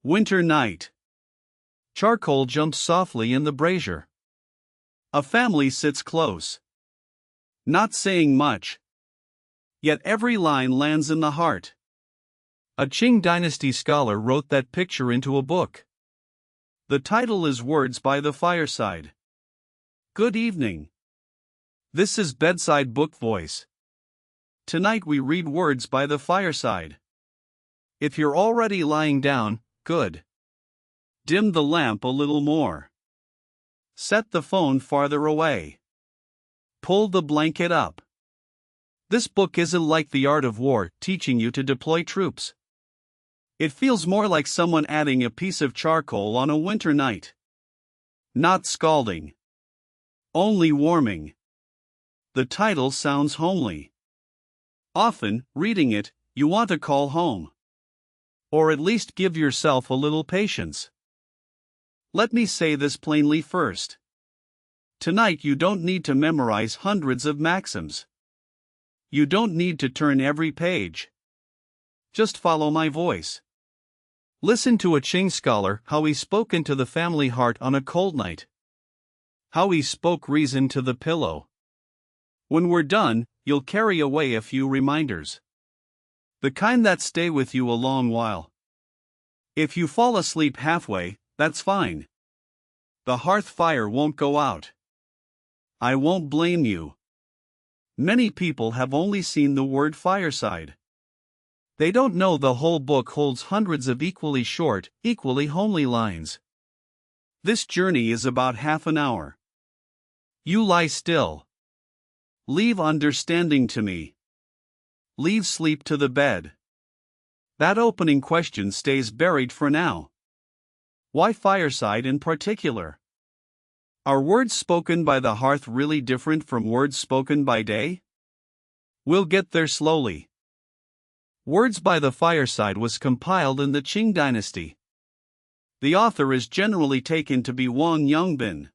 Winter night. Charcoal jumps softly in the brazier. A family sits close, not saying much. Yet every line lands in the heart. A Qing dynasty scholar wrote that picture into a book. The title is Words by the Fireside. Good evening. This is Bedside Book Voice. Tonight we read Words by the Fireside. If you're already lying down, good. Dim the lamp a little more. Set the phone farther away. Pull the blanket up. This book isn't like The Art of War, teaching you to deploy troops. It feels more like someone adding a piece of charcoal on a winter night. Not scalding. Only warming. The title sounds homely. Often, reading it, you want to call home. Or at least give yourself a little patience. Let me say this plainly first. Tonight you don't need to memorize hundreds of maxims. You don't need to turn every page. Just follow my voice. Listen to a Qing scholar, how he spoke into the family heart on a cold night. How he spoke reason to the pillow. When we're done, you'll carry away a few reminders. The kind that stay with you a long while. If you fall asleep halfway, that's fine. The hearth fire won't go out. I won't blame you. Many people have only seen the word fireside. They don't know the whole book holds hundreds of equally short, equally homely lines. This journey is about half an hour. You lie still. Leave understanding to me. Leave sleep to the bed. That opening question stays buried for now. Why fireside in particular? Are words spoken by the hearth really different from words spoken by day? We'll get there slowly. Words by the Fireside was compiled in the Qing dynasty. The author is generally taken to be Wang Yongbin.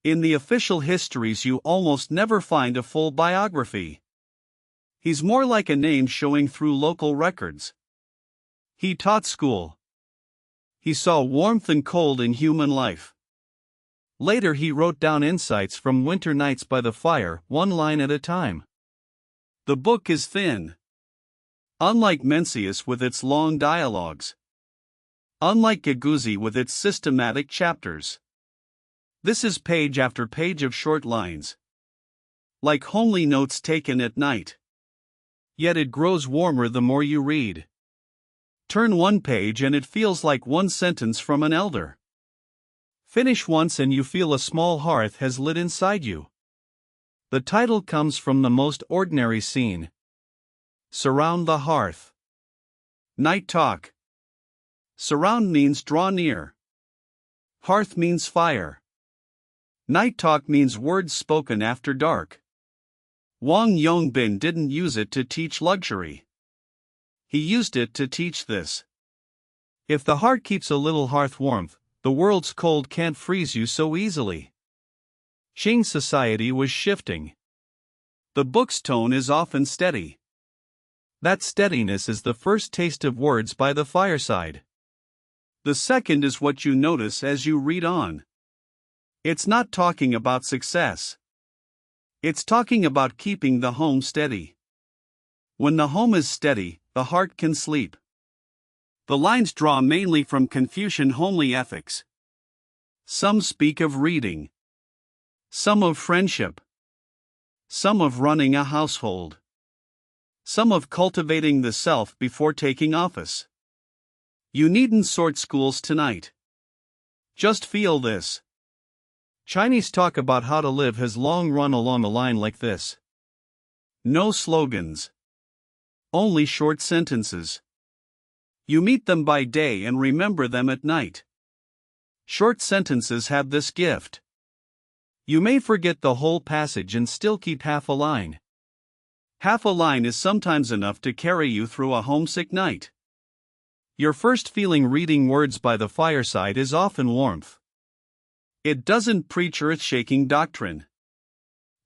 In the official histories you almost never find a full biography. He's more like a name showing through local records. He taught school. He saw warmth and cold in human life. Later he wrote down insights from winter nights by the fire, one line at a time. The book is thin. Unlike Mencius with its long dialogues. Unlike Gaguzzi with its systematic chapters. This is page after page of short lines. Like homely notes taken at night. Yet it grows warmer the more you read. Turn one page and it feels like one sentence from an elder. Finish once and you feel a small hearth has lit inside you. The title comes from the most ordinary scene. Surround the hearth. Night talk. Surround means draw near. Hearth means fire. Night talk means words spoken after dark. Wang Yongbin didn't use it to teach luxury. He used it to teach this. If the heart keeps a little hearth warmth, the world's cold can't freeze you so easily. Qing society was shifting. The book's tone is often steady. That steadiness is the first taste of words by the fireside. The second is what you notice as you read on. It's not talking about success. It's talking about keeping the home steady. When the home is steady, the heart can sleep. The lines draw mainly from Confucian homely ethics. Some speak of reading. Some of friendship. Some of running a household. Some of cultivating the self before taking office. You needn't sort schools tonight. Just feel this. Chinese talk about how to live has long run along a line like this. No slogans. Only short sentences. You meet them by day and remember them at night. Short sentences have this gift. You may forget the whole passage and still keep half a line. Half a line is sometimes enough to carry you through a homesick night. Your first feeling reading Words by the Fireside is often warmth. It doesn't preach earth-shaking doctrine.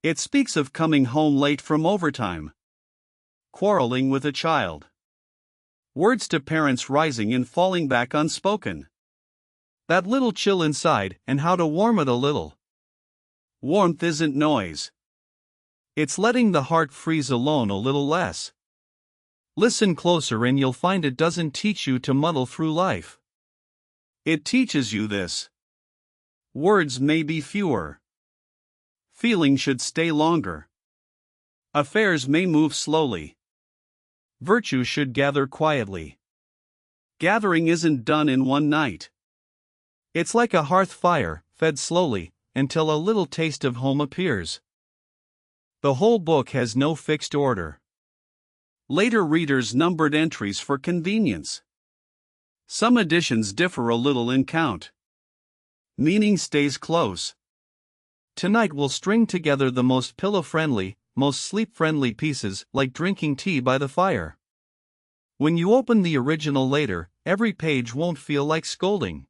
It speaks of coming home late from overtime. Quarreling with a child. Words to parents rising and falling back unspoken. That little chill inside and how to warm it a little. Warmth isn't noise. It's letting the heart freeze alone a little less. Listen closer and you'll find it doesn't teach you to muddle through life. It teaches you this. Words may be fewer. Feeling should stay longer. Affairs may move slowly. Virtue should gather quietly. Gathering isn't done in one night. It's like a hearth fire, fed slowly, until a little taste of home appears. The whole book has no fixed order. Later readers numbered entries for convenience. Some editions differ a little in count. Meaning stays close. Tonight we'll string together the most pillow-friendly, most sleep-friendly pieces, like drinking tea by the fire. When you open the original later, every page won't feel like scolding.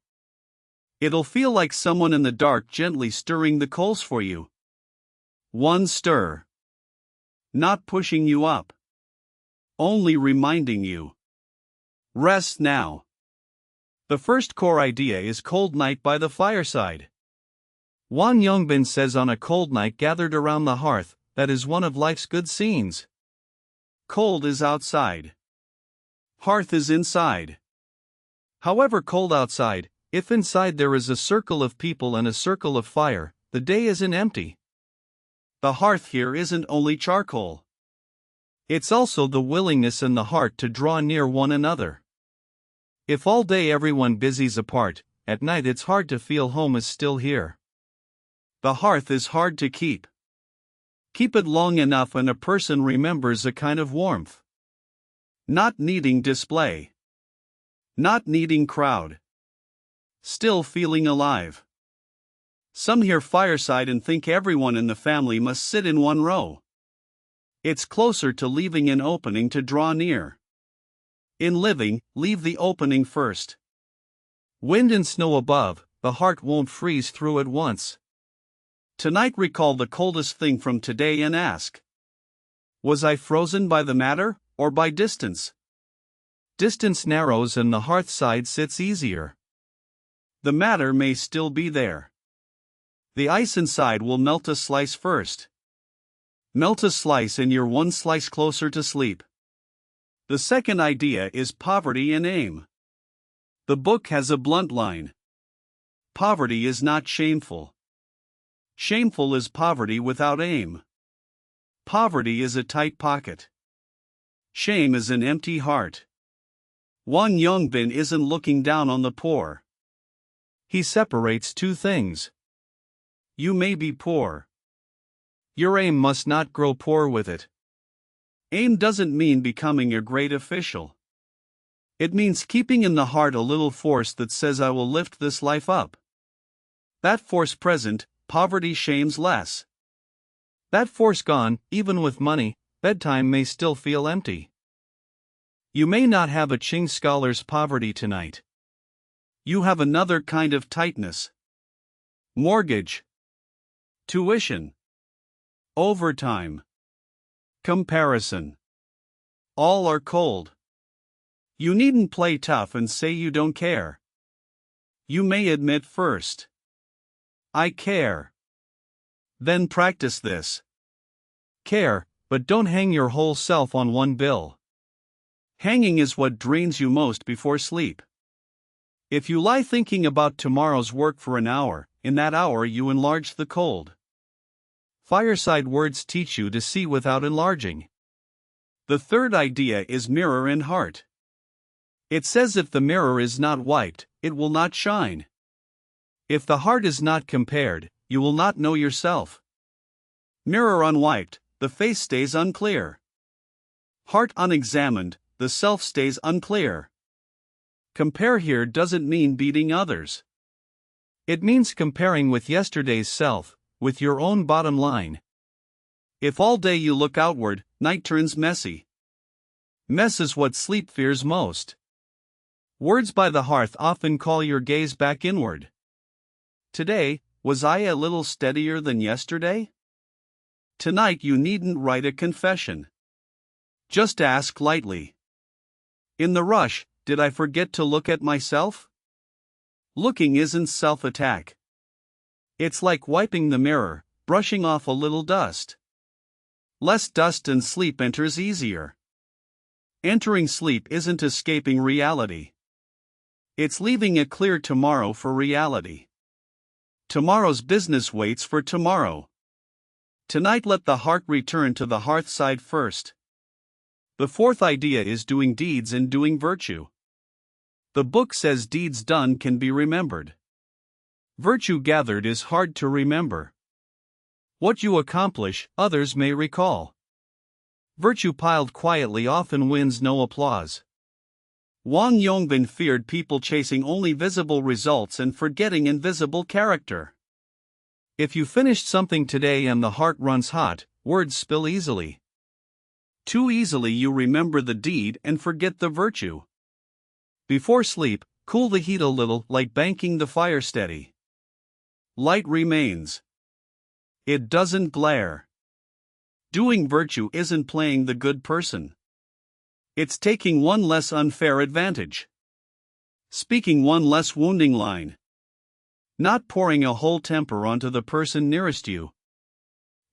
It'll feel like someone in the dark gently stirring the coals for you. One stir. Not pushing you up. Only reminding you. Rest now. The first core idea is cold night by the fireside. Wang Yongbin says on a cold night gathered around the hearth, that is one of life's good scenes. Cold is outside. Hearth is inside. However cold outside, if inside there is a circle of people and a circle of fire, the day isn't empty. The hearth here isn't only charcoal. It's also the willingness and the heart to draw near one another. If all day everyone busies apart, at night it's hard to feel home is still here. The hearth is hard to keep. Keep it long enough and a person remembers a kind of warmth. Not needing display. Not needing crowd. Still feeling alive. Some hear fireside and think everyone in the family must sit in one row. It's closer to leaving an opening to draw near. In living, leave the opening first. Wind and snow above, the heart won't freeze through at once. Tonight recall the coldest thing from today and ask. Was I frozen by the matter, or by distance? Distance narrows and the hearth side sits easier. The matter may still be there. The ice inside will melt a slice first. Melt a slice and you're one slice closer to sleep. The second idea is poverty and aim. The book has a blunt line. Poverty is not shameful. Shameful is poverty without aim. Poverty is a tight pocket. Shame is an empty heart. Wang Yongbin isn't looking down on the poor. He separates two things. You may be poor. Your aim must not grow poor with it. Aim doesn't mean becoming a great official. It means keeping in the heart a little force that says I will lift this life up. That force present, poverty shames less. That force gone, even with money, bedtime may still feel empty. You may not have a Qing scholar's poverty tonight. You have another kind of tightness. Mortgage. Tuition. Overtime. Comparison. All are cold. You needn't play tough and say you don't care. You may admit first. I care. Then practice this. Care, but don't hang your whole self on one bill. Hanging is what drains you most before sleep. If you lie thinking about tomorrow's work for an hour, in that hour you enlarge the cold. Fireside words teach you to see without enlarging. The third idea is mirror and heart. It says if the mirror is not wiped, it will not shine. If the heart is not compared, you will not know yourself. Mirror unwiped, the face stays unclear. Heart unexamined, the self stays unclear. Compare here doesn't mean beating others. It means comparing with yesterday's self, with your own bottom line. If all day you look outward, night turns messy. Mess is what sleep fears most. Words by the hearth often call your gaze back inward. Today, was I a little steadier than yesterday? Tonight you needn't write a confession. Just ask lightly. In the rush, did I forget to look at myself? Looking isn't self-attack. It's like wiping the mirror, brushing off a little dust. Less dust and sleep enters easier. Entering sleep isn't escaping reality. It's leaving a clear tomorrow for reality. Tomorrow's business waits for tomorrow. Tonight let the heart return to the hearth side first. The fourth idea is doing deeds and doing virtue. The book says deeds done can be remembered. Virtue gathered is hard to remember. What you accomplish, others may recall. Virtue piled quietly often wins no applause. Wang Yongbin feared people chasing only visible results and forgetting invisible character. If you finished something today and the heart runs hot, words spill easily. Too easily you remember the deed and forget the virtue. Before sleep, cool the heat a little, like banking the fire steady. Light remains. It doesn't glare. Doing virtue isn't playing the good person. It's taking one less unfair advantage. Speaking one less wounding line. Not pouring a whole temper onto the person nearest you.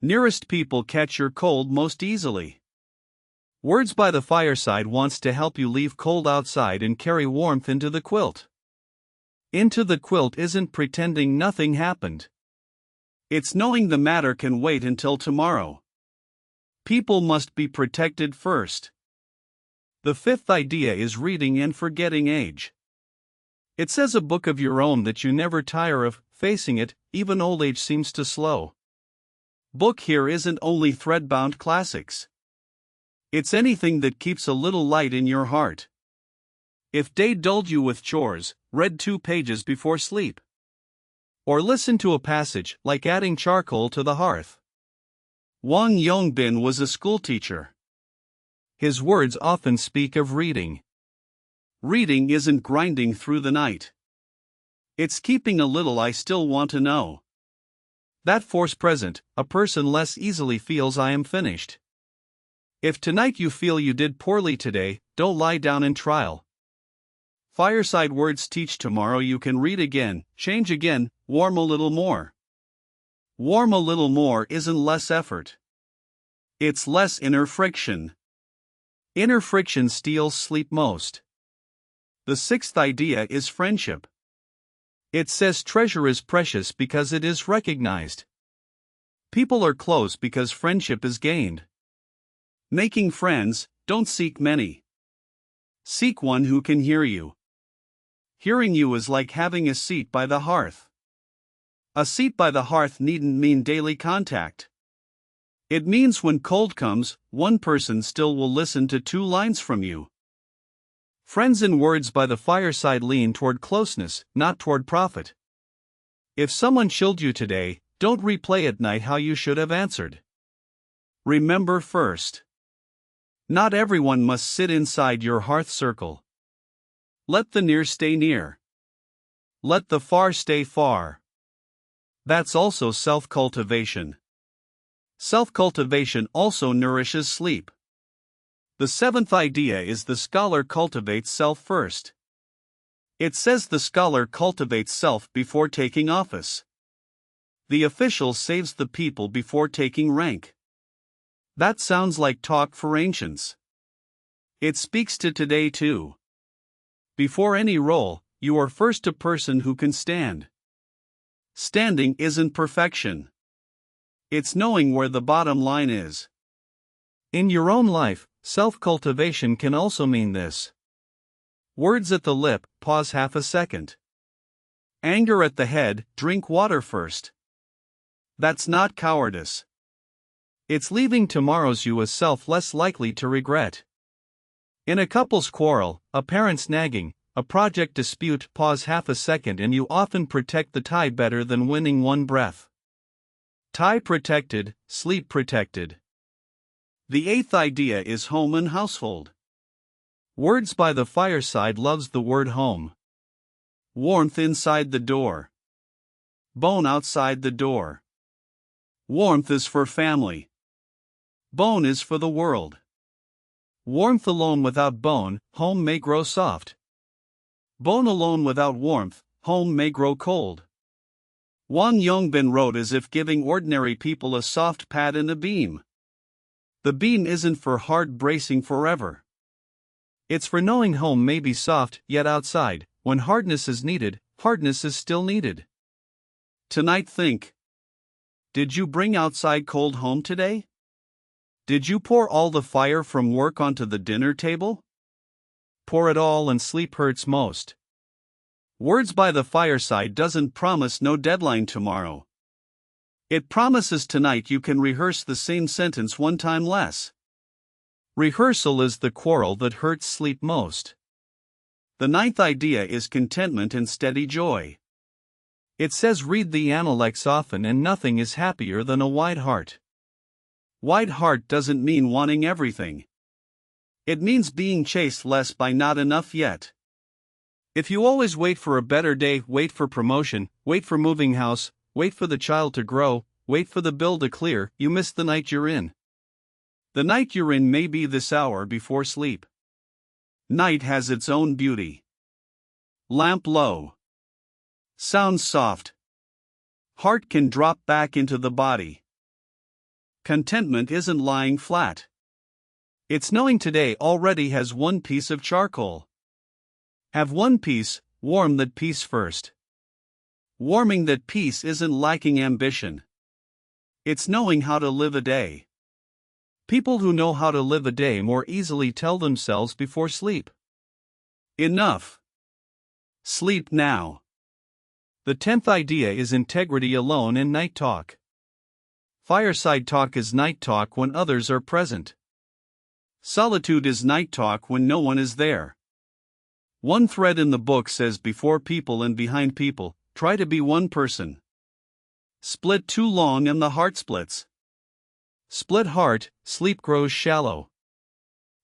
Nearest people catch your cold most easily. Words by the Fireside wants to help you leave cold outside and carry warmth into the quilt. Into the quilt isn't pretending nothing happened. It's knowing the matter can wait until tomorrow. People must be protected first. The fifth idea is reading and forgetting age. It says a book of your own that you never tire of, facing it, even old age seems to slow. Book here isn't only thread-bound classics. It's anything that keeps a little light in your heart. If day dulled you with chores, read 2 pages before sleep. Or listen to a passage, like adding charcoal to the hearth. Wang Yongbin was a schoolteacher. His words often speak of reading. Reading isn't grinding through the night. It's keeping a little I still want to know. That force present, a person less easily feels I am finished. If tonight you feel you did poorly today, don't lie down in trial. Fireside words teach tomorrow you can read again, change again, warm a little more. Warm a little more isn't less effort. It's less inner friction. Inner friction steals sleep most. The sixth idea is friendship. It says treasure is precious because it is recognized. People are close because friendship is gained. Making friends, don't seek many. Seek one who can hear you. Hearing you is like having a seat by the hearth. A seat by the hearth needn't mean daily contact. It means when cold comes, one person still will listen to 2 lines from you. Friends in words by the Fireside lean toward closeness, not toward profit. If someone chilled you today, don't replay at night how you should have answered. Remember first. Not everyone must sit inside your hearth circle. Let the near stay near. Let the far stay far. That's also self-cultivation. Self-cultivation also nourishes sleep. The seventh idea is the scholar cultivates self first. It says the scholar cultivates self before taking office. The official saves the people before taking rank. That sounds like talk for ancients. It speaks to today too. Before any role, you are first a person who can stand. Standing isn't perfection. It's knowing where the bottom line is. In your own life, self-cultivation can also mean this. Words at the lip, pause half a second. Anger at the head, drink water first. That's not cowardice. It's leaving tomorrow's you as self less likely to regret. In a couple's quarrel, a parent's nagging, a project dispute, pause half a second and you often protect the tie better than winning one breath. Tie protected, sleep protected. The eighth idea is home and household. Words by the Fireside loves the word home. Warmth inside the door. Bone outside the door. Warmth is for family. Bone is for the world. Warmth alone without bone, home may grow soft. Bone alone without warmth, home may grow cold. Wang Yongbin wrote as if giving ordinary people a soft pad and a beam. The beam isn't for hard bracing forever. It's for knowing home may be soft, yet outside, when hardness is needed, hardness is still needed. Tonight think. Did you bring outside cold home today? Did you pour all the fire from work onto the dinner table? Pour it all and sleep hurts most. Words by the Fireside doesn't promise no deadline tomorrow. It promises tonight you can rehearse the same sentence one time less. Rehearsal is the quarrel that hurts sleep most. The ninth idea is contentment and steady joy. It says read the Analects often and nothing is happier than a wide heart. Wide heart doesn't mean wanting everything. It means being chased less by not enough yet. If you always wait for a better day, wait for promotion, wait for moving house, wait for the child to grow, wait for the bill to clear, you miss the night you're in. The night you're in may be this hour before sleep. Night has its own beauty. Lamp low. Sounds soft. Heart can drop back into the body. Contentment isn't lying flat. It's knowing today already has one piece of charcoal. Have one piece, warm that piece first. Warming that piece isn't lacking ambition. It's knowing how to live a day. People who know how to live a day more easily tell themselves before sleep. Enough. Sleep now. The 10th idea is integrity alone in night talk. Fireside talk is night talk when others are present. Solitude is night talk when no one is there. One thread in the book says before people and behind people, try to be one person. Split too long and the heart splits. Split heart, sleep grows shallow.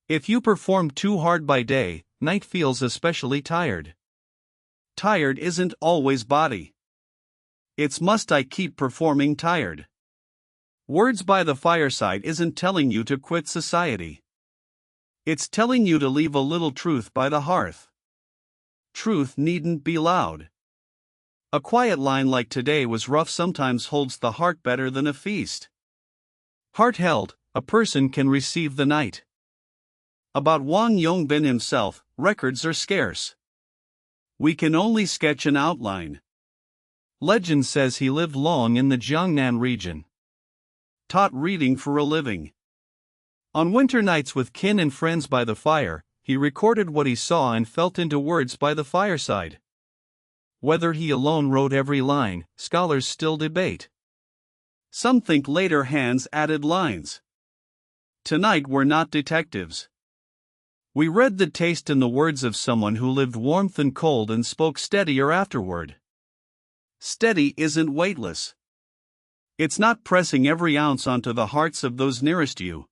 If you perform too hard by day, night feels especially tired. Tired isn't always body. It's must I keep performing tired. Words by the Fireside isn't telling you to quit society. It's telling you to leave a little truth by the hearth. Truth needn't be loud. A quiet line like today was rough sometimes holds the heart better than a feast. Heart held, a person can receive the night. About Wang Yongbin himself, records are scarce. We can only sketch an outline. Legend says he lived long in the Jiangnan region. Taught reading for a living. On winter nights with kin and friends by the fire, he recorded what he saw and felt into words by the fireside. Whether he alone wrote every line, scholars still debate. Some think later hands added lines. Tonight we're not detectives. We read the taste in the words of someone who lived warmth and cold and spoke steadier afterward. Steady isn't weightless. It's not pressing every ounce onto the hearts of those nearest you.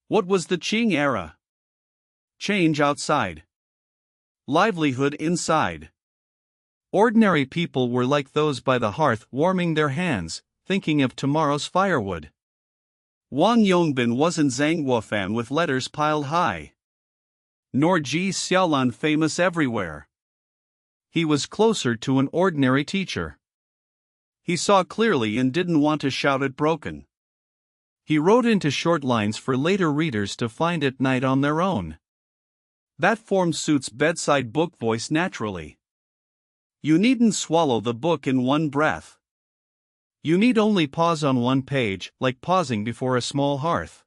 What was the Qing era? Change outside. Livelihood inside. Ordinary people were like those by the hearth warming their hands, thinking of tomorrow's firewood. Wang Yongbin wasn't Zhang Guofan with letters piled high. Nor Ji Xiaolan famous everywhere. He was closer to an ordinary teacher. He saw clearly and didn't want to shout it broken. He wrote into short lines for later readers to find at night on their own. That form suits Bedside Book Voice naturally. You needn't swallow the book in one breath. You need only pause on one page, like pausing before a small hearth.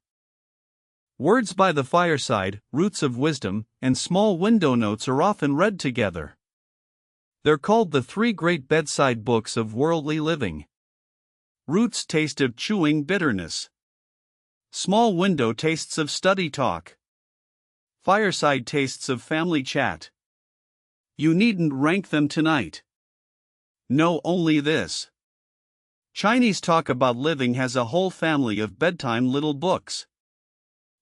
Words by the Fireside, Roots of Wisdom, and Small Window Notes are often read together. They're called the three great bedside books of worldly living. Roots taste of chewing bitterness. Small Window tastes of study talk. Fireside tastes of family chat. You needn't rank them tonight. Know only this. Chinese talk about living has a whole family of bedtime little books.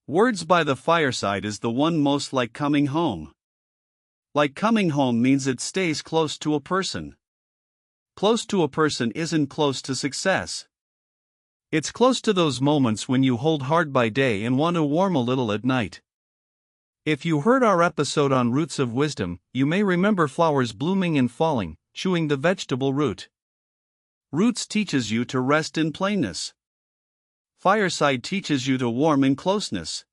Words by the Fireside is the one most like coming home. Like coming home means it stays close to a person. Close to a person isn't close to success. It's close to those moments when you hold hard by day and want to warm a little at night. If you heard our episode on roots of wisdom, you may remember flowers blooming and falling, chewing the vegetable root. Roots teaches you to rest in plainness. Fireside teaches you to warm in closeness.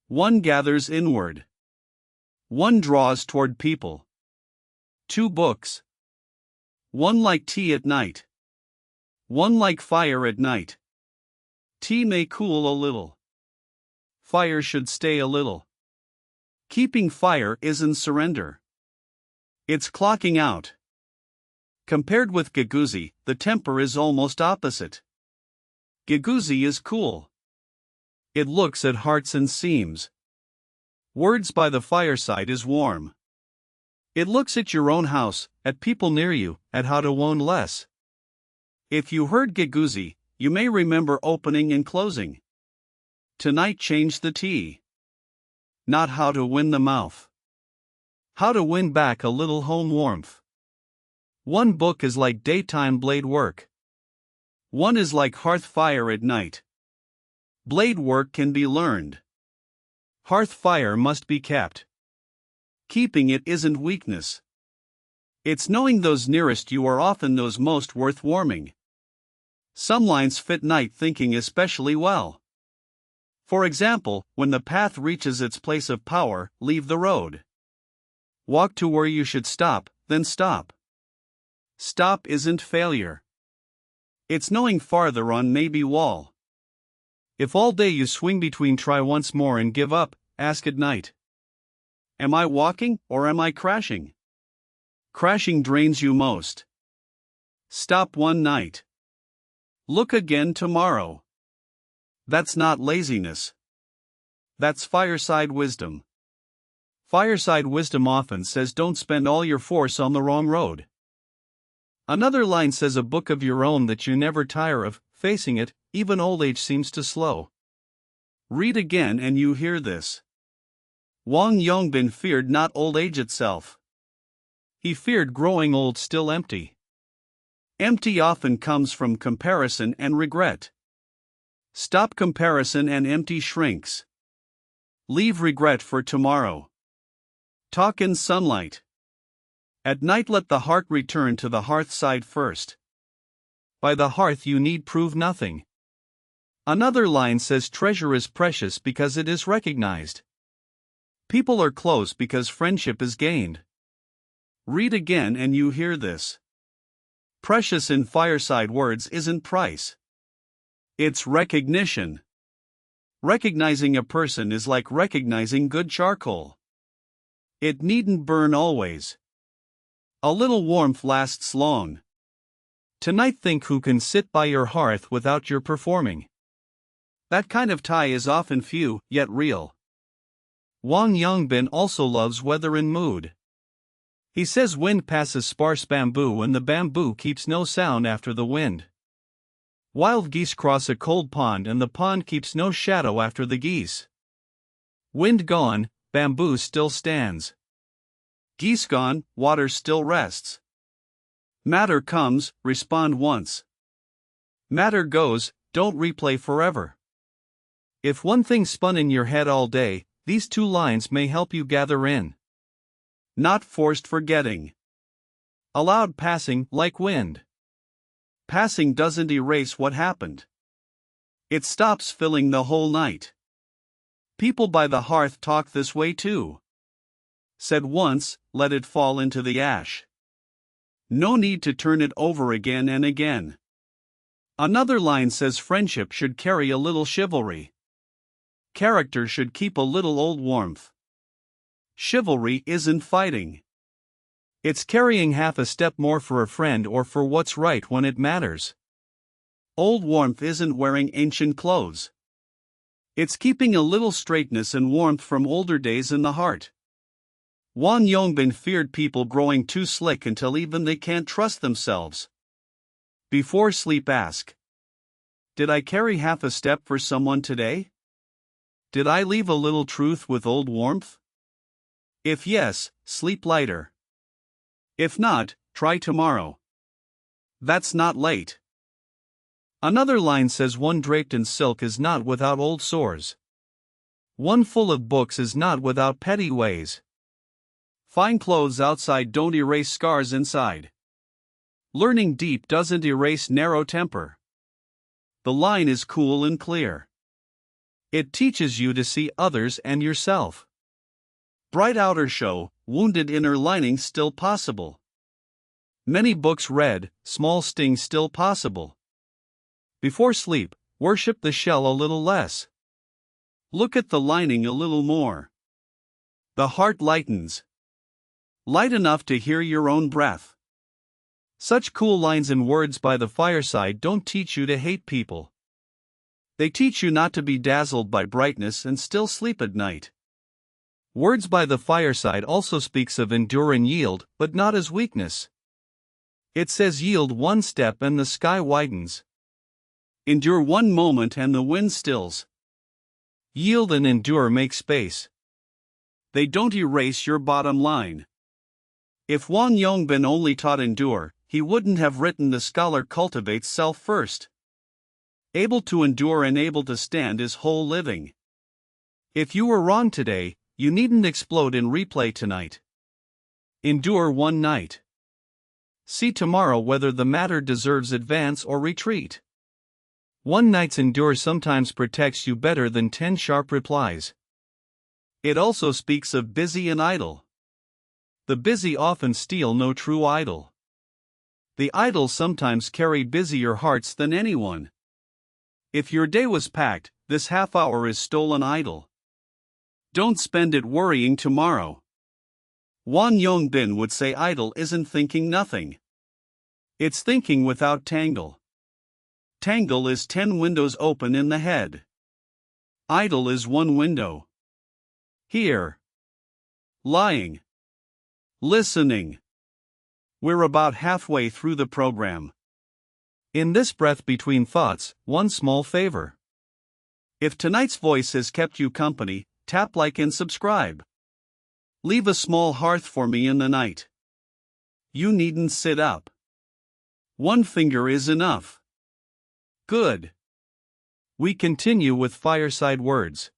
One gathers inward. One draws toward people. 2 books. One like tea at night. One like fire at night. Tea may cool a little. Fire should stay a little. Keeping fire isn't surrender. It's clocking out. Compared with Gagouzi, the temper is almost opposite. Gagouzi is cool. It looks at hearts and seams. Words by the fireside is warm. It looks at your own house, at people near you, at how to own less. If you heard Gagouzi, you may remember opening and closing. Tonight change the tea. Not how to win the mouth. How to win back a little home warmth. One book is like daytime blade work. One is like hearth fire at night. Blade work can be learned. Hearth fire must be kept. Keeping it isn't weakness. It's knowing those nearest you are often those most worth warming. Some lines fit night thinking especially well. For example, when the path reaches its place of power, leave the road. Walk to where you should stop, then stop. Stop isn't failure. It's knowing farther on maybe wall. If all day you swing between try once more and give up, ask at night. Am I walking or am I crashing? Crashing drains you most. Stop one night. Look again tomorrow. That's not laziness. That's fireside wisdom. Fireside wisdom often says don't spend all your force on the wrong road. Another line says a book of your own that you never tire of, facing it, even old age seems to slow. Read again and you hear this. Wang Yongbin feared not old age itself. He feared growing old still empty. Empty often comes from comparison and regret. Stop comparison and empty shrinks. Leave regret for tomorrow. Talk in sunlight. At night let the heart return to the hearth side first. By the hearth you need prove nothing. Another line says treasure is precious because it is recognized. People are close because friendship is gained. Read again and you hear this. Precious in fireside words isn't price. It's recognition. Recognizing a person is like recognizing good charcoal. It needn't burn always. A little warmth lasts long. Tonight think who can sit by your hearth without your performing. That kind of tie is often few, yet real. Wang Yongbin also loves weather and mood. He says wind passes sparse bamboo and the bamboo keeps no sound after the wind. Wild geese cross a cold pond and the pond keeps no shadow after the geese. Wind gone, bamboo still stands. Geese gone, water still rests. Matter comes, respond once. Matter goes, don't replay forever. If one thing spun in your head all day, these 2 lines may help you gather in. Not forced forgetting. Allowed passing like wind. Passing doesn't erase what happened. It stops filling the whole night. People by the hearth talk this way too. Said once, let it fall into the ash. No need to turn it over again and again. Another line says friendship should carry a little chivalry. Character should keep a little old warmth. Chivalry isn't fighting. It's carrying half a step more for a friend or for what's right when it matters. Old warmth isn't wearing ancient clothes. It's keeping a little straightness and warmth from older days in the heart. Wang Yongbin feared people growing too slick until even they can't trust themselves. Before sleep ask. Did I carry half a step for someone today? Did I leave a little truth with old warmth? If yes, sleep lighter. If not, try tomorrow. That's not late. Another line says one draped in silk is not without old sores. One full of books is not without petty ways. Fine clothes outside don't erase scars inside. Learning deep doesn't erase narrow temper. The line is cool and clear. It teaches you to see others and yourself. Bright outer show, wounded inner lining still possible. Many books read, small stings still possible. Before sleep, worship the shell a little less. Look at the lining a little more. The heart lightens. Light enough to hear your own breath. Such cool lines and words by the fireside don't teach you to hate people. They teach you not to be dazzled by brightness and still sleep at night. Words by the fireside also speaks of endure and yield, but not as weakness. It says yield one step and the sky widens. Endure one moment and the wind stills. Yield and endure make space. They don't erase your bottom line. If Wang Yongbin only taught endure, he wouldn't have written The Scholar Cultivates Self First. Able to endure and able to stand is whole living. If you were wrong today, you needn't explode in replay tonight. Endure one night. See tomorrow whether the matter deserves advance or retreat. One night's endure sometimes protects you better than 10 sharp replies. It also speaks of busy and idle. The busy often steal no true idle. The idle sometimes carry busier hearts than anyone. If your day was packed, this half hour is stolen idle. Don't spend it worrying tomorrow. Wang Yongbin would say idle isn't thinking nothing. It's thinking without tangle. Tangle is 10 windows open in the head. Idle is one window. Here. Lying. Listening. We're about halfway through the program. In this breath between thoughts, one small favor. If tonight's voice has kept you company, tap like and subscribe. Leave a small hearth for me in the night. You needn't sit up. One finger is enough. Good. We continue with fireside words.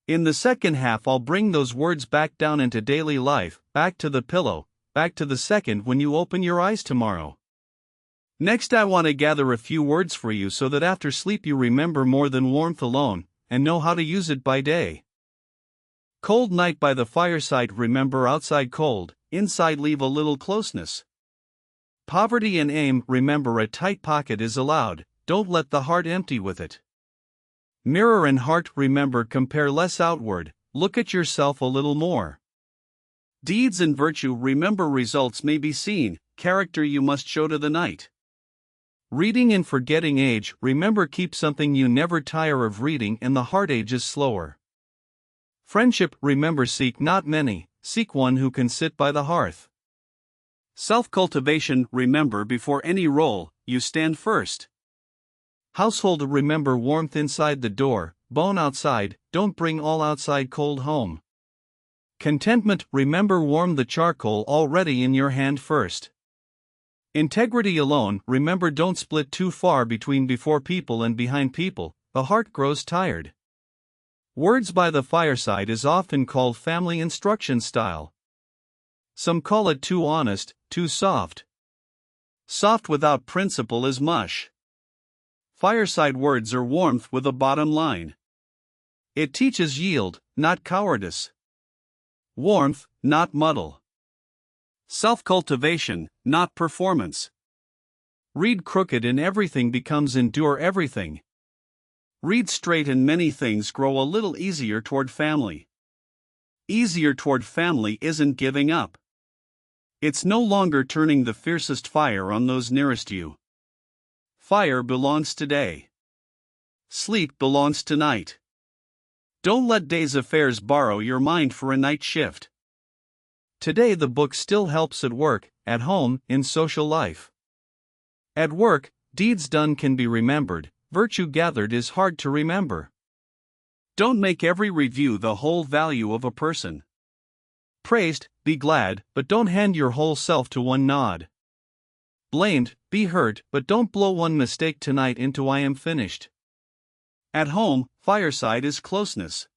In the second half, I'll bring those words back down into daily life, back to the pillow, back to the second when you open your eyes tomorrow. Next, I want to gather a few words for you so that after sleep you remember more than warmth alone, and know how to use it by day. Cold night by the fireside, remember outside cold, inside leave a little closeness. Poverty and aim, remember a tight pocket is allowed, don't let the heart empty with it. Mirror and heart, remember compare less outward, look at yourself a little more. Deeds and virtue, remember results may be seen, character you must show to the night. Reading and forgetting age, remember keep something you never tire of reading and the heart ages slower. Friendship, remember seek not many, seek one who can sit by the hearth. Self-cultivation, remember before any role, you stand first. Household, remember warmth inside the door, bone outside, don't bring all outside cold home. Contentment, remember warm the charcoal already in your hand first. Integrity alone, remember don't split too far between before people and behind people, the heart grows tired. Words by the fireside is often called family instruction style. Some call it too honest, too soft. Soft without principle is mush. Fireside words are warmth with a bottom line. It teaches yield, not cowardice. Warmth, not muddle. Self-cultivation, not performance. Read crooked and everything becomes endure everything. Read straight and many things grow a little easier toward family. Easier toward family isn't giving up. It's no longer turning the fiercest fire on those nearest you. Fire belongs today. Sleep belongs tonight. Don't let day's affairs borrow your mind for a night shift. Today the book still helps at work, at home, in social life. At work, deeds done can be remembered, virtue gathered is hard to remember. Don't make every review the whole value of a person. Praised, be glad, but don't hand your whole self to one nod. Blamed, be hurt, but don't blow one mistake tonight into I am finished. At home, fireside is closeness.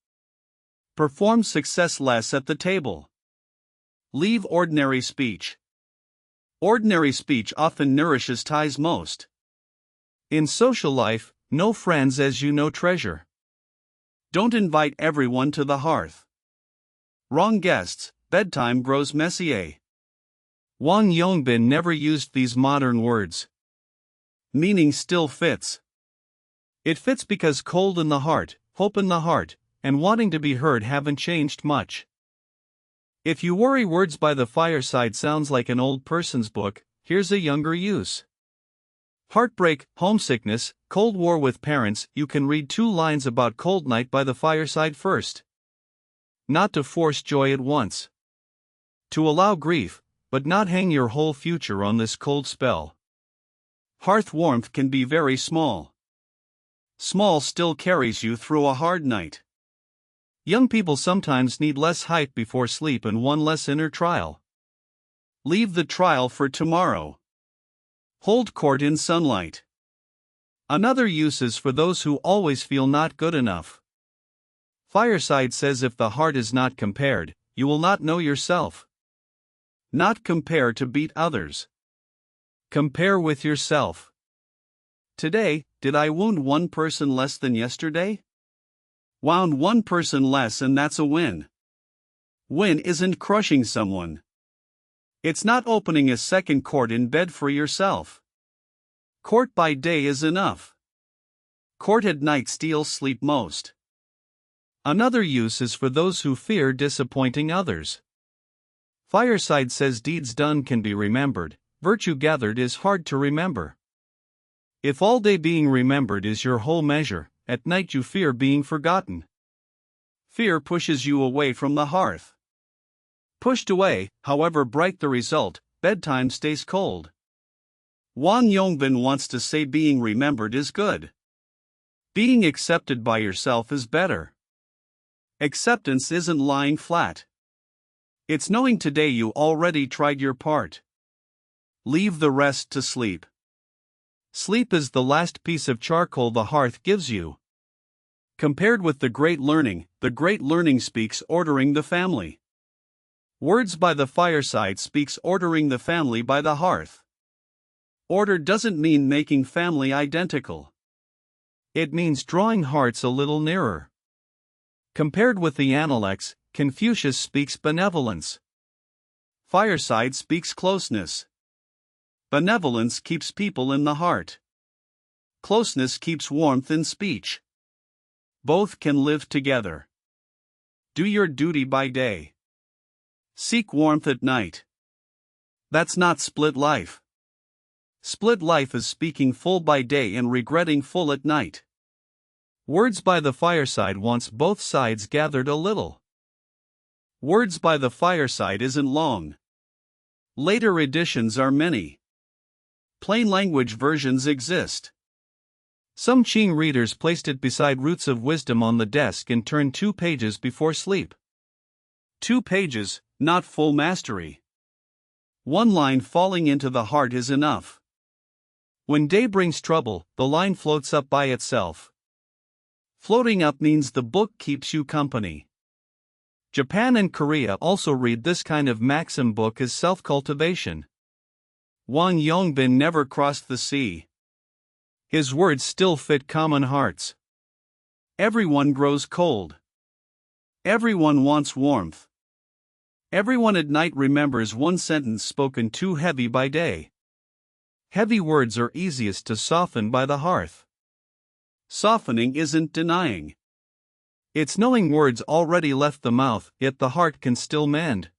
Perform success less at the table. Leave ordinary speech. Ordinary speech often nourishes ties most. In social life, know friends as you know treasure. Don't invite everyone to the hearth. Wrong guests, bedtime grows messier. Wang Yongbin never used these modern words. Meaning still fits. It fits because cold in the heart, hope in the heart, and wanting to be heard haven't changed much. If you worry, words by the fireside sounds like an old person's book, here's a younger use. Heartbreak, homesickness, Cold War with parents, you can read 2 lines about cold night by the fireside first. Not to force joy at once. To allow grief, but not hang your whole future on this cold spell. Hearth warmth can be very small. Small still carries you through a hard night. Young people sometimes need less hype before sleep and one less inner trial. Leave the trial for tomorrow. Hold court in sunlight. Another use is for those who always feel not good enough. Fireside says if the heart is not compared, you will not know yourself. Not compare to beat others. Compare with yourself. Today, did I wound one person less than yesterday? Wound one person less and that's a win. Win isn't crushing someone. It's not opening a second court in bed for yourself. Court by day is enough. Court at night steals sleep most. Another use is for those who fear disappointing others. Fireside says deeds done can be remembered, virtue gathered is hard to remember. If all day being remembered is your whole measure, at night you fear being forgotten. Fear pushes you away from the hearth. Pushed away, however bright the result, bedtime stays cold. Wang Yongbin wants to say being remembered is good. Being accepted by yourself is better. Acceptance isn't lying flat. It's knowing today you already tried your part. Leave the rest to sleep. Sleep is the last piece of charcoal the hearth gives you. Compared with the great learning speaks ordering the family. Words by the fireside speaks ordering the family by the hearth. Order doesn't mean making family identical. It means drawing hearts a little nearer. Compared with the Analects, Confucius speaks benevolence. Fireside speaks closeness. Benevolence keeps people in the heart. Closeness keeps warmth in speech. Both can live together. Do your duty by day. Seek warmth at night. That's not split life. Split life is speaking full by day and regretting full at night. Words by the fireside wants both sides gathered a little. Words by the fireside isn't long. Later editions are many. Plain language versions exist. Some Qing readers placed it beside Roots of Wisdom on the desk and turned 2 pages before sleep. 2 pages, not full mastery. 1 line falling into the heart is enough. When day brings trouble, the line floats up by itself. Floating up means the book keeps you company. Japan and Korea also read this kind of maxim book as self-cultivation. Wang Yongbin never crossed the sea. His words still fit common hearts. Everyone grows cold. Everyone wants warmth. Everyone at night remembers one sentence spoken too heavy by day. Heavy words are easiest to soften by the hearth. Softening isn't denying. It's knowing words already left the mouth, yet the heart can still mend.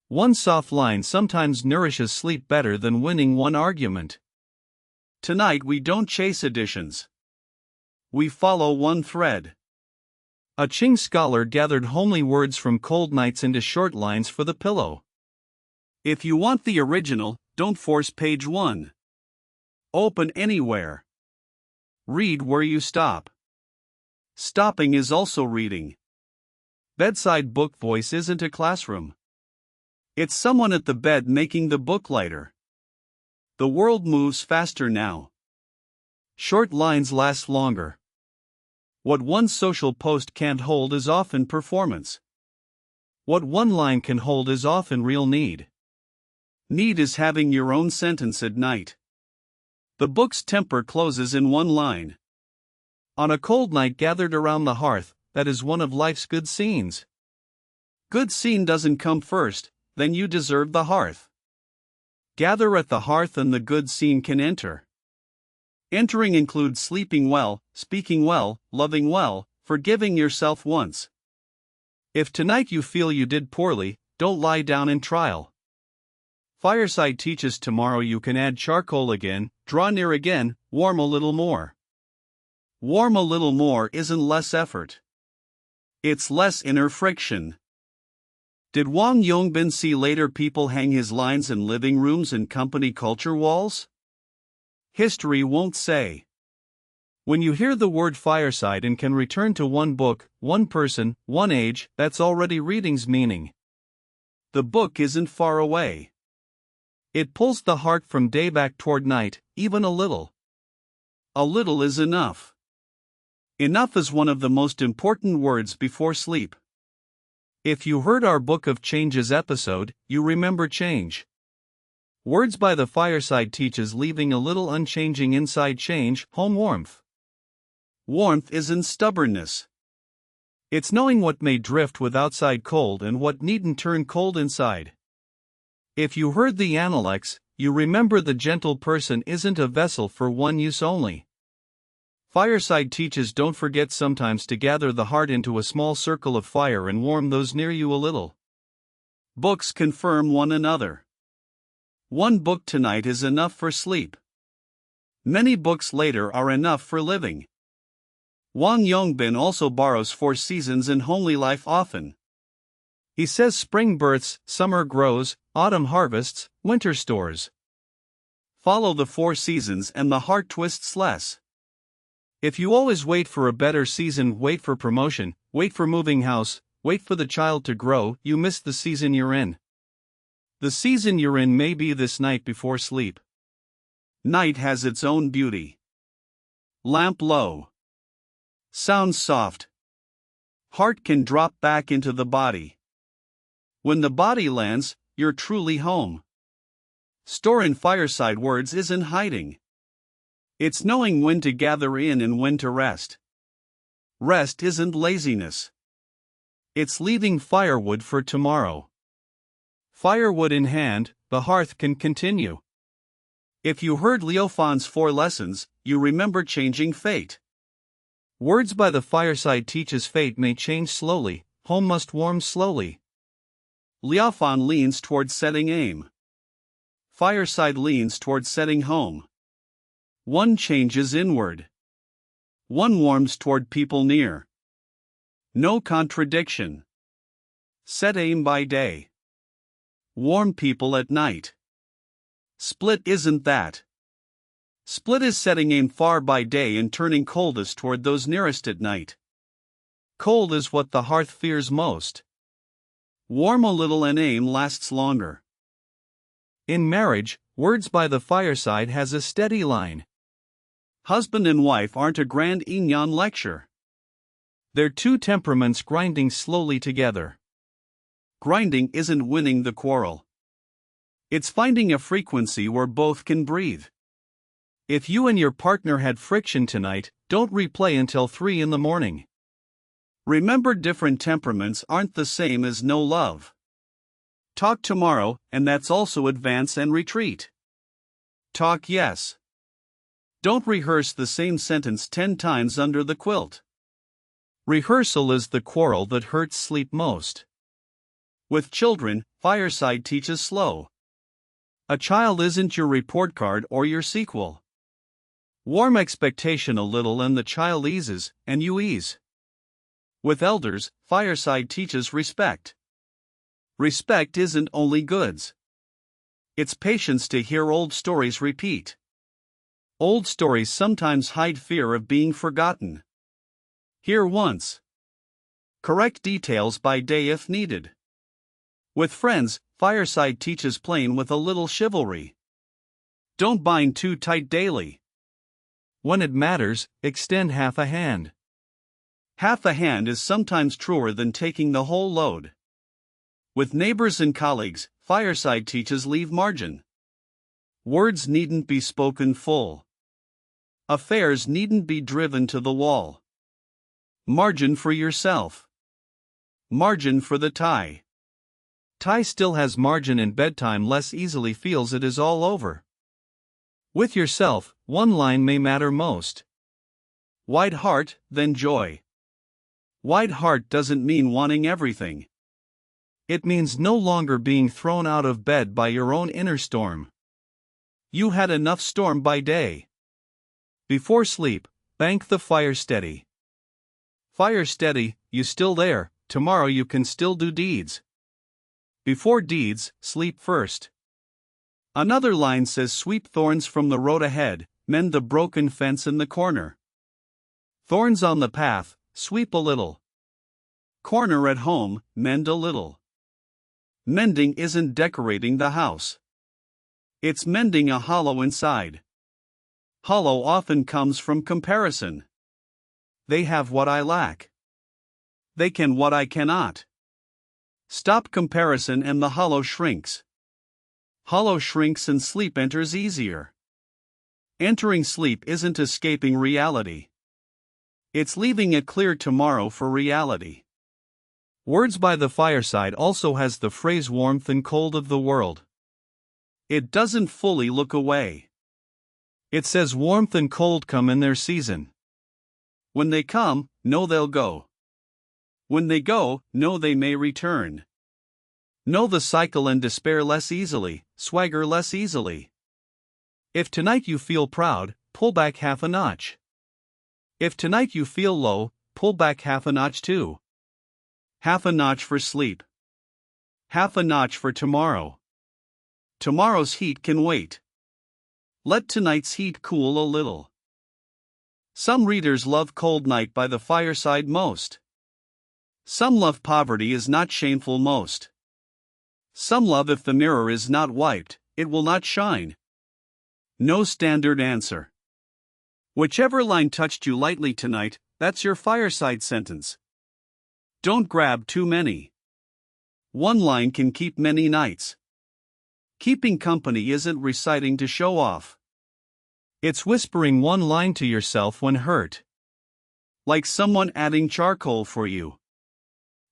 One soft line sometimes nourishes sleep better than winning one argument. Tonight we don't chase editions. We follow one thread. A Qing scholar gathered homely words from cold nights into short lines for the pillow. If you want the original, don't force page 1. Open anywhere. Read where you stop. Stopping is also reading. Bedside Book Voice isn't a classroom. It's someone at the bed making the book lighter. The world moves faster now. Short lines last longer. What one social post can't hold is often performance. What one line can hold is often real need. Need is having your own sentence at night. The book's temper closes in one line. On a cold night gathered around the hearth, that is one of life's good scenes. Good scene doesn't come first, then you deserve the hearth. Gather at the hearth and the good scene can enter. Entering includes sleeping well, speaking well, loving well, forgiving yourself once. If tonight you feel you did poorly, don't lie down in trial. Fireside teaches tomorrow you can add charcoal again, draw near again, warm a little more. Warm a little more isn't less effort. It's less inner friction. Did Wang Yongbin see later people hang his lines in living rooms and company culture walls? History won't say. When you hear the word fireside and can return to one book, one person, one age, that's already reading's meaning. The book isn't far away. It pulls the heart from day back toward night, even a little. A little is enough. Enough is one of the most important words before sleep. If you heard our Book of Changes episode, you remember change. Words by the Fireside teaches leaving a little unchanging inside change, home warmth. Warmth isn't stubbornness. It's knowing what may drift with outside cold and what needn't turn cold inside. If you heard the Analects, you remember the gentle person isn't a vessel for one use only. Fireside teaches don't forget sometimes to gather the heart into a small circle of fire and warm those near you a little. Books confirm one another. One book tonight is enough for sleep. Many books later are enough for living. Wang Yongbin also borrows 4 seasons in homely life often. He says spring births, summer grows, autumn harvests, winter stores. Follow the 4 seasons and the heart twists less. If you always wait for a better season, wait for promotion, wait for moving house, wait for the child to grow, you miss the season you're in. The season you're in may be this night before sleep. Night has its own beauty. Lamp low. Sounds soft. Heart can drop back into the body. When the body lands, you're truly home. Store in fireside words isn't hiding. It's knowing when to gather in and when to rest. Rest isn't laziness. It's leaving firewood for tomorrow. Firewood in hand, the hearth can continue. If you heard Leofon's 4 lessons, you remember changing fate. Words by the Fireside teaches fate may change slowly, home must warm slowly. Leofon leans toward setting aim. Fireside leans toward setting home. One changes inward. One warms toward people near. No contradiction. Set aim by day. Warm people at night. Split isn't that. Split is setting aim far by day and turning coldest toward those nearest at night. Cold is what the hearth fears most. Warm a little and aim lasts longer. In marriage, Words by the Fireside has a steady line. Husband and wife aren't a grand yin yang lecture. They're 2 temperaments grinding slowly together. Grinding isn't winning the quarrel. It's finding a frequency where both can breathe. If you and your partner had friction tonight, don't replay until 3 in the morning. Remember, different temperaments aren't the same as no love. Talk tomorrow, and that's also advance and retreat. Talk yes. Don't rehearse the same sentence 10 times under the quilt. Rehearsal is the quarrel that hurts sleep most. With children, Fireside teaches slow. A child isn't your report card or your sequel. Warm expectation a little and the child eases, and you ease. With elders, Fireside teaches respect. Respect isn't only goods. It's patience to hear old stories repeat. Old stories sometimes hide fear of being forgotten. Hear once. Correct details by day if needed. With friends, Fireside teaches plain with a little chivalry. Don't bind too tight daily. When it matters, extend half a hand. Half a hand is sometimes truer than taking the whole load. With neighbors and colleagues, Fireside teaches leave margin. Words needn't be spoken full. Affairs needn't be driven to the wall. Margin for yourself. Margin for the tie. Tie still has margin in bedtime, less easily feels it is all over. With yourself, one line may matter most. Wide heart, then joy. Wide heart doesn't mean wanting everything. It means no longer being thrown out of bed by your own inner storm. You had enough storm by day. Before sleep, bank the fire steady. Fire steady, you still there, tomorrow you can still do deeds. Before deeds, sleep first. Another line says sweep thorns from the road ahead, mend the broken fence in the corner. Thorns on the path, sweep a little. Corner at home, mend a little. Mending isn't decorating the house. It's mending a hollow inside. Hollow often comes from comparison. They have what I lack. They can what I cannot. Stop comparison and the hollow shrinks. Hollow shrinks and sleep enters easier. Entering sleep isn't escaping reality. It's leaving a clear tomorrow for reality. Words by the Fireside also has the phrase warmth and cold of the world. It doesn't fully look away. It says warmth and cold come in their season. When they come, know they'll go. When they go, know they may return. Know the cycle and despair less easily, swagger less easily. If tonight you feel proud, pull back half a notch. If tonight you feel low, pull back half a notch too. Half a notch for sleep. Half a notch for tomorrow. Tomorrow's heat can wait. Let tonight's heat cool a little. Some readers love Cold Night by the Fireside most. Some love Poverty is not shameful most. Some love If the mirror is not wiped, it will not shine. No standard answer. Whichever line touched you lightly tonight, that's your Fireside sentence. Don't grab too many. One line can keep many nights. Keeping company isn't reciting to show off. It's whispering one line to yourself when hurt. Like someone adding charcoal for you.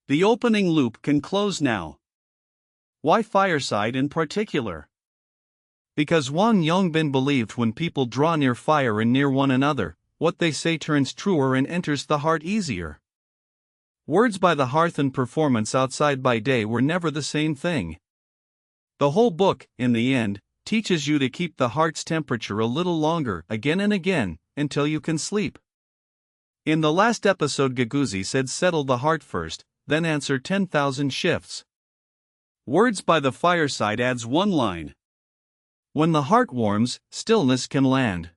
The opening loop can close now. Why Fireside in particular? Because Wang Yongbin believed when people draw near fire and near one another, what they say turns truer and enters the heart easier. Words by the hearth and performance outside by day were never the same thing. The whole book, in the end, teaches you to keep the heart's temperature a little longer, again and again, until you can sleep. In the last episode, Gaguzi said settle the heart first, then answer 10,000 shifts. Words by the Fireside adds one line. When the heart warms, stillness can land.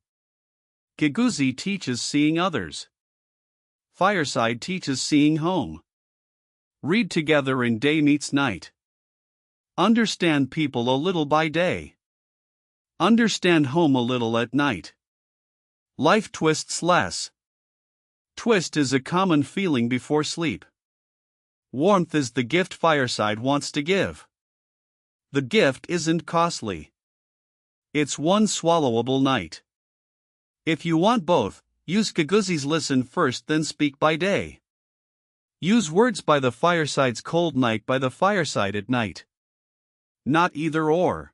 Gaguzi teaches seeing others. Fireside teaches seeing home. Read together in Day Meets Night. Understand people a little by day. Understand home a little at night. Life twists less. Twist is a common feeling before sleep. Warmth is the gift Fireside wants to give. The gift isn't costly. It's one swallowable night. If you want both, use Gaguzi's listen first then speak by day. Use words by the Fireside's Cold Night by the Fireside at night. Not either or.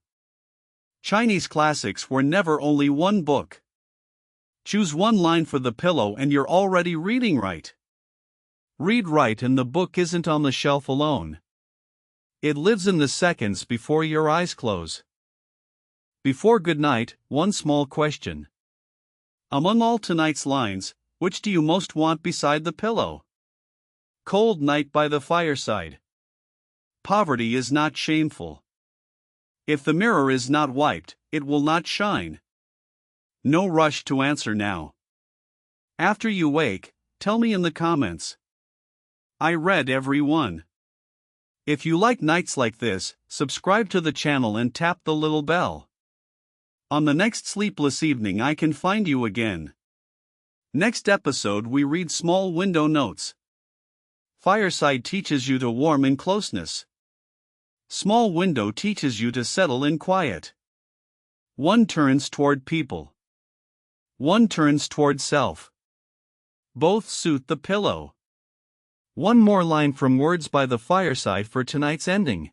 Chinese classics were never only one book. Choose one line for the pillow and you're already reading right. Read right and the book isn't on the shelf alone. It lives in the seconds before your eyes close. Before good night, one small question. Among all tonight's lines, which do you most want beside the pillow? Cold Night by the Fireside. Poverty is not shameful. If the mirror is not wiped, it will not shine. No rush to answer now. After you wake, tell me in the comments. I read every one. If you like nights like this, subscribe to the channel and tap the little bell. On the next sleepless evening I can find you again. Next episode we read Small Window Notes. Fireside teaches you to warm in closeness. Small window teaches you to settle in quiet. One turns toward people. One turns toward self. Both suit the pillow. One more line from Words by the Fireside for tonight's ending.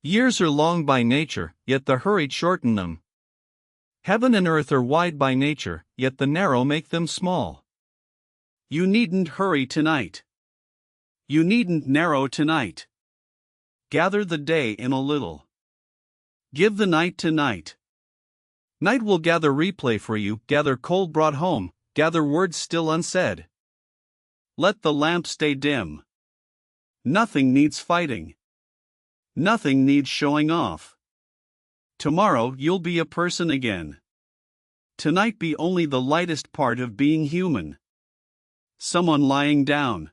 Years are long by nature, yet the hurried shorten them. Heaven and earth are wide by nature, yet the narrow make them small. You needn't hurry tonight. You needn't narrow tonight. Gather the day in a little. Give the night to night. Night will gather replay for you, gather cold brought home, gather words still unsaid. Let the lamp stay dim. Nothing needs fighting. Nothing needs showing off. Tomorrow you'll be a person again. Tonight be only the lightest part of being human. Someone lying down.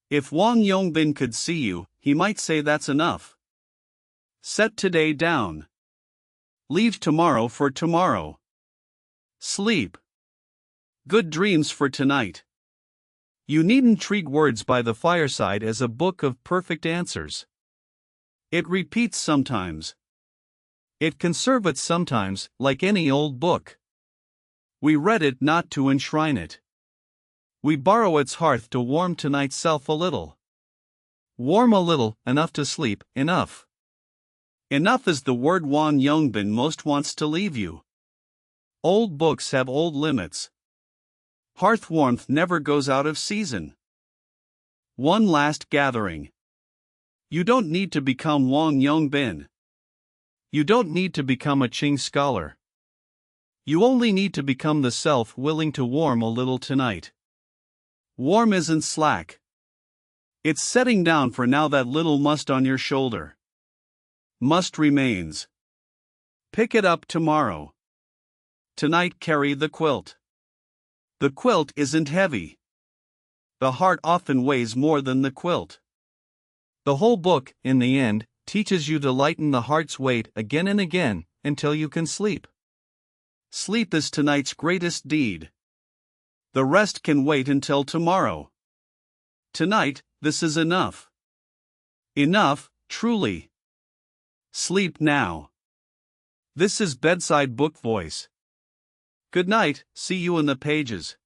If Wang Yongbin could see you, he might say that's enough. Set today down. Leave tomorrow for tomorrow. Sleep. Good dreams for tonight. You needn't treat Words by the Fireside as a book of perfect answers. It repeats sometimes. It conservates sometimes, like any old book. We read it not to enshrine it. We borrow its hearth to warm tonight's self a little. Warm a little, enough to sleep, enough. Enough is the word Wang Yongbin most wants to leave you. Old books have old limits. Hearth warmth never goes out of season. One last gathering. You don't need to become Wang Yongbin. You don't need to become a Qing scholar. You only need to become the self willing to warm a little tonight. Warm isn't slack. It's setting down for now that little must on your shoulder. Must remains. Pick it up tomorrow. Tonight carry the quilt. The quilt isn't heavy. The heart often weighs more than the quilt. The whole book, in the end, teaches you to lighten the heart's weight again and again, until you can sleep. Sleep is tonight's greatest deed. The rest can wait until tomorrow. Tonight, this is enough. Enough, truly. Sleep now. This is Bedside Book Voice. Good night, see you in the pages.